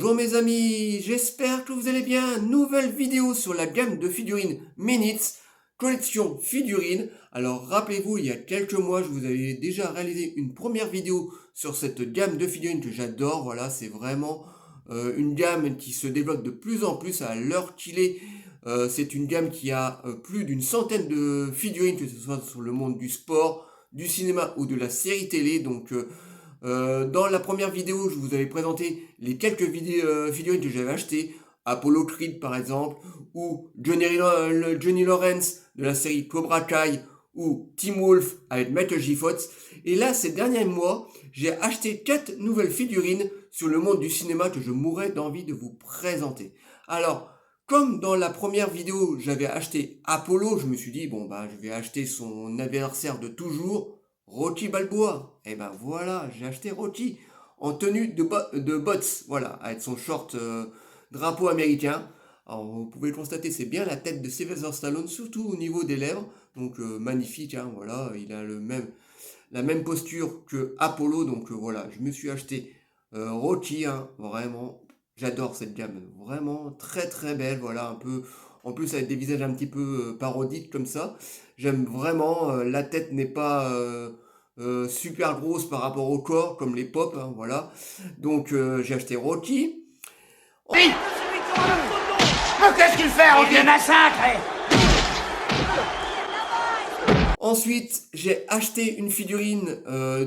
Bonjour mes amis, j'espère que vous allez bien. Nouvelle vidéo sur la gamme de figurines Minits, collection figurines. Alors rappelez-vous, il y a quelques mois, je vous avais déjà réalisé une première vidéo sur cette gamme de figurines que j'adore. Voilà, c'est vraiment une gamme qui se développe de plus en plus à l'heure qu'il est. C'est une gamme qui a plus d'une centaine de figurines, que ce soit sur le monde du sport, du cinéma ou de la série télé. Donc dans la première vidéo, je vous avais présenté les quelques figurines que j'avais achetées. Apollo Creed par exemple, ou Johnny Lawrence de la série Cobra Kai, ou Tim Wolf avec Michael J. Fox. Et là, ces derniers mois, j'ai acheté 4 nouvelles figurines sur le monde du cinéma que je mourrais d'envie de vous présenter. Alors, comme dans la première vidéo, j'avais acheté Apollo, je me suis dit, bon bah je vais acheter son adversaire de toujours, Rocky Balboa. Et ben voilà, j'ai acheté Rocky en tenue de bots, voilà, avec son short drapeau américain. Alors vous pouvez le constater, c'est bien la tête de Sylvester Stallone, surtout au niveau des lèvres. Donc magnifique, hein, voilà, il a la même posture que Apollo. Donc voilà, je me suis acheté Rocky, hein, vraiment, j'adore cette gamme, vraiment très très belle, voilà, un peu, en plus avec des visages un petit peu parodiques comme ça. J'aime vraiment, la tête n'est pas super grosse par rapport au corps, comme les pop, hein, voilà. Donc j'ai acheté Rocky. Oui. Mais qu'est-ce qu'il fait, on vient massacre? Ensuite, j'ai acheté une figurine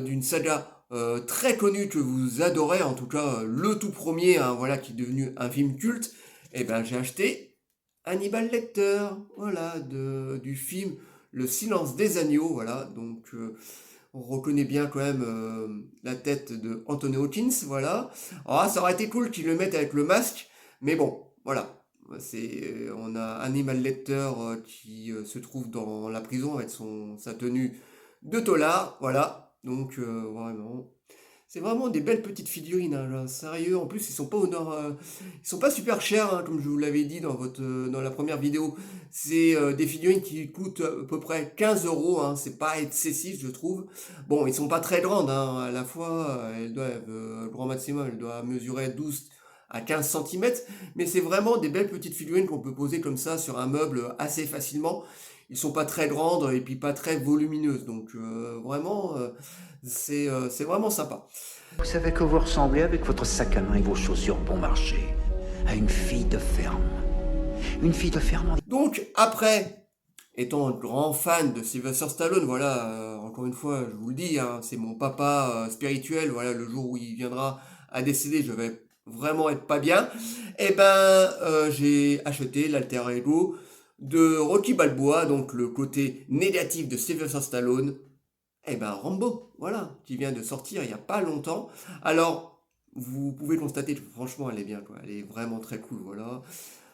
d'une saga très connue que vous adorez, en tout cas le tout premier, hein, voilà, qui est devenu un film culte. Et ben j'ai acheté Hannibal Lecter, voilà, du film Le Silence des Agneaux, voilà. Donc on reconnaît bien quand même la tête de Anthony Hopkins, voilà. Alors ça aurait été cool qu'ils le mettent avec le masque, mais bon, voilà. On a Hannibal Lecter qui se trouve dans la prison avec sa tenue de tôlard, voilà. Donc vraiment, c'est vraiment des belles petites figurines, hein, là, sérieux. En plus, ils sont pas super chers, hein, comme je vous l'avais dit dans la première vidéo. C'est des figurines qui coûtent à peu près 15 euros, hein, c'est pas excessif, je trouve. Bon, ils sont pas très grandes, hein, à la fois, elles doivent, grand maximum, elles doivent mesurer 12 à 15 centimètres, mais c'est vraiment des belles petites figurines qu'on peut poser comme ça sur un meuble assez facilement. Ils sont pas très grandes et puis pas très volumineuses, donc vraiment, c'est vraiment sympa. Vous savez que vous ressemblez avec votre sac à main et vos chaussures bon marché à une fille de ferme. Une fille de ferme. Donc après, étant un grand fan de Sylvester Stallone, voilà, encore une fois, je vous le dis, hein, c'est mon papa spirituel, voilà, le jour où il viendra à décéder, je vais vraiment être pas bien. Et ben, j'ai acheté l'alter ego de Rocky Balboa, donc le côté négatif de Sylvester Stallone. Eh ben Rambo, voilà, qui vient de sortir il n'y a pas longtemps. Alors, vous pouvez constater que franchement, elle est bien, quoi. Elle est vraiment très cool, voilà.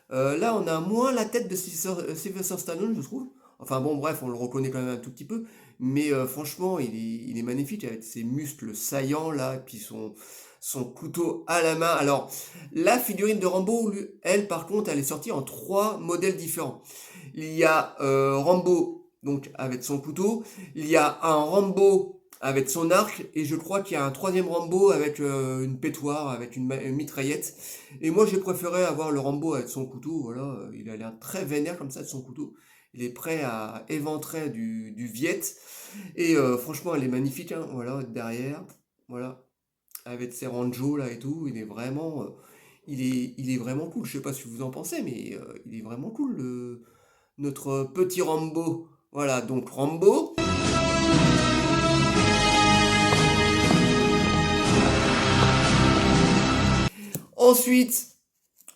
Là, on a moins la tête de Sylvester Stallone, je trouve. Enfin bon, bref, on le reconnaît quand même un tout petit peu. Mais franchement, il est magnifique avec ses muscles saillants, là, et puis son couteau à la main. Alors, la figurine de Rambo, elle, par contre, elle est sortie en 3 modèles différents. Il y a Rambo, donc, avec son couteau. Il y a un Rambo avec son arc. Et je crois qu'il y a un troisième Rambo avec une pétoire, avec une mitraillette. Et moi, j'ai préféré avoir le Rambo avec son couteau. Voilà, il a l'air très vénère comme ça de son couteau. Il est prêt à éventrer du Viet. Et franchement, elle est magnifique, hein, voilà, derrière. Voilà, avec ses ranjos là et tout. Il est vraiment cool. Je sais pas ce que vous en pensez, mais il est vraiment cool, notre petit Rambo. Voilà, donc Rambo. Ensuite,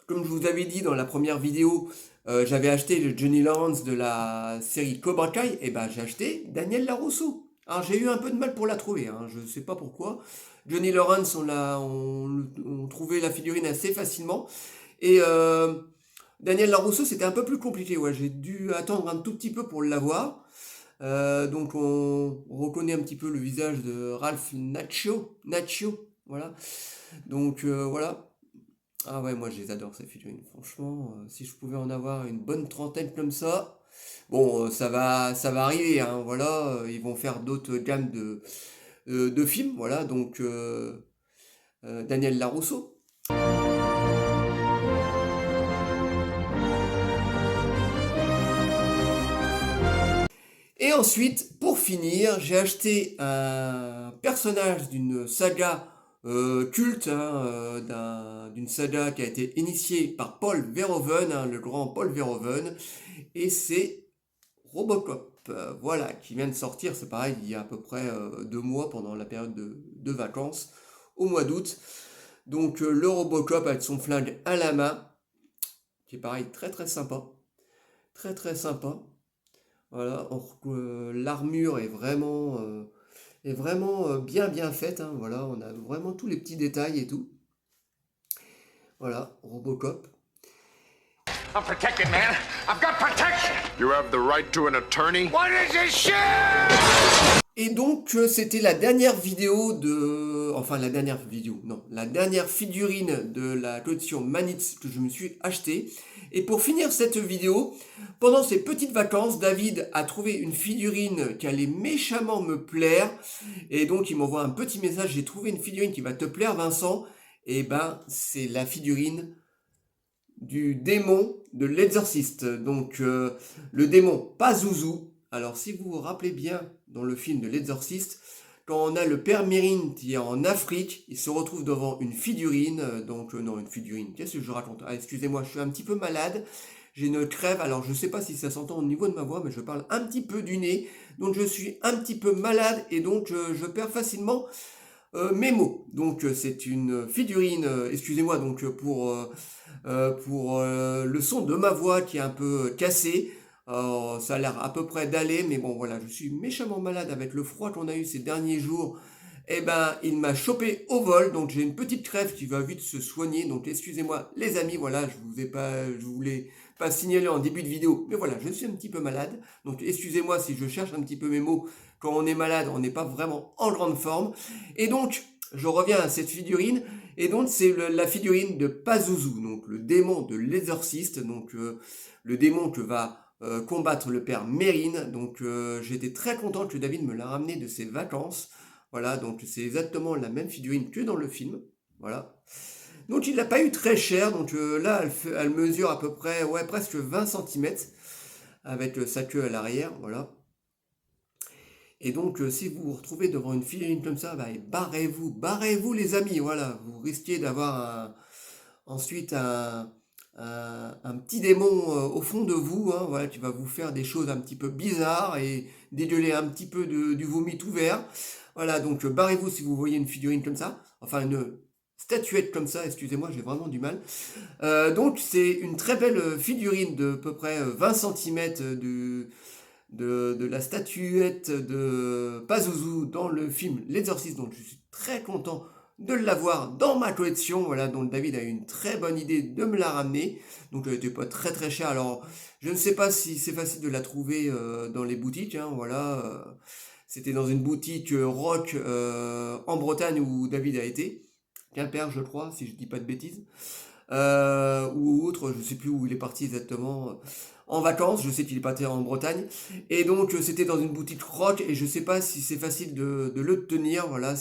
comme je vous avais dit dans la première vidéo, j'avais acheté le Johnny Lawrence de la série Cobra Kai, et ben j'ai acheté Daniel LaRusso. Alors j'ai eu un peu de mal pour la trouver, hein, je ne sais pas pourquoi. Johnny Lawrence, on trouvait la figurine assez facilement. Et Daniel LaRusso, c'était un peu plus compliqué, ouais, j'ai dû attendre un tout petit peu pour l'avoir. Donc on reconnaît un petit peu le visage de Ralph Macchio, voilà. Donc voilà. Ah ouais, moi je les adore ces figurines. Franchement, si je pouvais en avoir une bonne trentaine comme ça, bon, ça va arriver, hein, voilà. Ils vont faire d'autres gammes de films, voilà. Donc Daniel LaRusso. Et ensuite, pour finir, j'ai acheté un personnage d'une saga culte, hein, d'une saga qui a été initiée par Paul Verhoeven, hein, le grand Paul Verhoeven, et c'est Robocop, voilà, qui vient de sortir, c'est pareil, il y a à peu près 2 mois pendant la période de vacances, au mois d'août. Donc le Robocop avec son flingue à la main, qui est pareil, très très sympa, très très sympa. Voilà, l'armure est vraiment bien bien faite, hein, voilà, on a vraiment tous les petits détails et tout. Voilà, Robocop. I'm protected, man. I've got protection. You have the right to an attorney? What is this shit? Et donc c'était la dernière vidéo la dernière figurine de la collection Manitz que je me suis acheté. Et pour finir cette vidéo, pendant ces petites vacances, David a trouvé une figurine qui allait méchamment me plaire. Et donc il m'envoie un petit message, j'ai trouvé une figurine qui va te plaire, Vincent. Et ben c'est la figurine du démon de l'Exorciste. Donc le démon Pazuzu. Alors si vous vous rappelez bien dans le film de l'Exorciste, quand on a le père Mérine qui est en Afrique, il se retrouve devant une figurine, une figurine, qu'est-ce que je raconte? Ah, excusez-moi, je suis un petit peu malade, j'ai une crève, alors je sais pas si ça s'entend au niveau de ma voix, mais je parle un petit peu du nez, donc je suis un petit peu malade et donc je perds facilement mes mots. Donc c'est une figurine, excusez-moi donc pour le son de ma voix qui est un peu cassé. Ça a l'air à peu près d'aller, mais bon voilà, je suis méchamment malade avec le froid qu'on a eu ces derniers jours. Eh ben, il m'a chopé au vol, donc j'ai une petite crève qui va vite se soigner. Donc excusez-moi les amis, voilà, je voulais pas signaler en début de vidéo, mais voilà, je suis un petit peu malade. Donc excusez-moi si je cherche un petit peu mes mots. Quand on est malade, on n'est pas vraiment en grande forme. Et donc, je reviens à cette figurine. Et donc, c'est la figurine de Pazuzu, donc le démon de l'exorciste, donc le démon que va combattre le père Mérine. Donc j'étais très content que David me l'a ramené de ses vacances. Voilà, donc c'est exactement la même figurine que dans le film. Voilà. Donc il l'a pas eu très cher. Donc là, elle mesure à peu près, presque 20 cm avec sa queue à l'arrière. Voilà. Et donc si vous vous retrouvez devant une figurine comme ça, barrez-vous les amis. Voilà, vous risquez d'avoir ensuite un petit démon au fond de vous, hein, voilà, qui va vous faire des choses un petit peu bizarres et dégueuler un petit peu du vomi tout vert. Voilà, donc barrez-vous si vous voyez une figurine comme ça, enfin une statuette comme ça, excusez-moi, j'ai vraiment du mal. Donc c'est une très belle figurine de peu près 20 cm de la statuette de Pazuzu dans le film L'Exorciste, donc je suis très content de l'avoir dans ma collection. Voilà, donc David a eu une très bonne idée de me la ramener. Donc elle n'était pas très très chère. Alors je ne sais pas si c'est facile de la trouver dans les boutiques, hein, voilà. C'était dans une boutique rock en Bretagne où David a été. Quimper, je crois, si je dis pas de bêtises. Ou autre, je sais plus où il est parti exactement. En vacances, je sais qu'il est parti en Bretagne. Et donc c'était dans une boutique rock et je sais pas si c'est facile de le tenir. Voilà,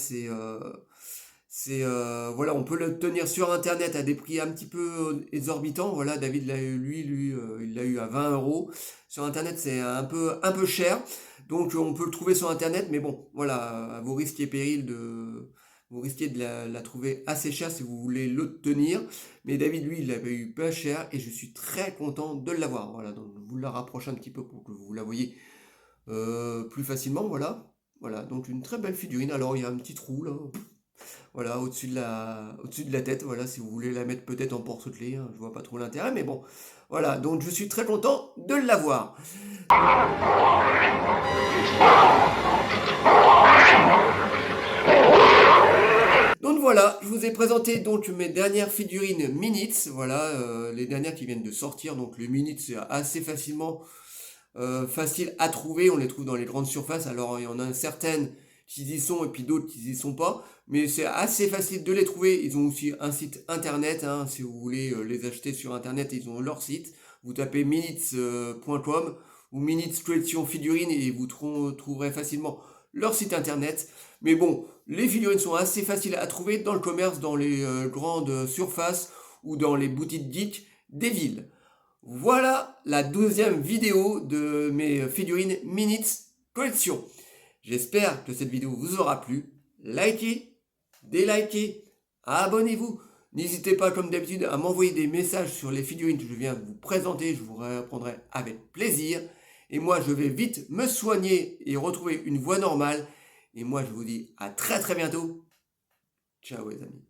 voilà, on peut le tenir sur internet à des prix un petit peu exorbitants. Voilà, David l'a eu, il l'a eu à 20 €. Sur internet, c'est un peu cher. Donc on peut le trouver sur internet, mais bon, voilà, à vos risques et périls vous risquez de la trouver assez cher si vous voulez l'obtenir. Mais David, lui, il l'avait eu pas cher et je suis très content de l'avoir. Voilà, donc je vous la rapproche un petit peu pour que vous la voyez plus facilement. Voilà, voilà, donc une très belle figurine. Alors il y a un petit trou là. Voilà, au-dessus de la tête, voilà, si vous voulez la mettre peut-être en porte-clés, hein, je vois pas trop l'intérêt, mais bon, voilà, donc je suis très content de l'avoir. Donc voilà, je vous ai présenté donc mes dernières figurines Minitz, voilà, les dernières qui viennent de sortir, donc les Minitz c'est assez facile à trouver, on les trouve dans les grandes surfaces, alors il y en a certaines qui y sont et puis d'autres qui y sont pas, mais c'est assez facile de les trouver. Ils ont aussi un site internet, hein, si vous voulez les acheter sur internet, ils ont leur site. Vous tapez minitz.com ou Minitz Collection Figurines et vous trouverez facilement leur site internet. Mais bon, les figurines sont assez faciles à trouver dans le commerce, dans les grandes surfaces ou dans les boutiques geeks des villes. Voilà la 12e vidéo de mes figurines Minitz collection. J'espère que cette vidéo vous aura plu. Likez, délikez, abonnez-vous. N'hésitez pas comme d'habitude à m'envoyer des messages sur les figurines que je viens vous présenter. Je vous répondrai avec plaisir. Et moi je vais vite me soigner et retrouver une voix normale. Et moi je vous dis à très bientôt. Ciao les amis.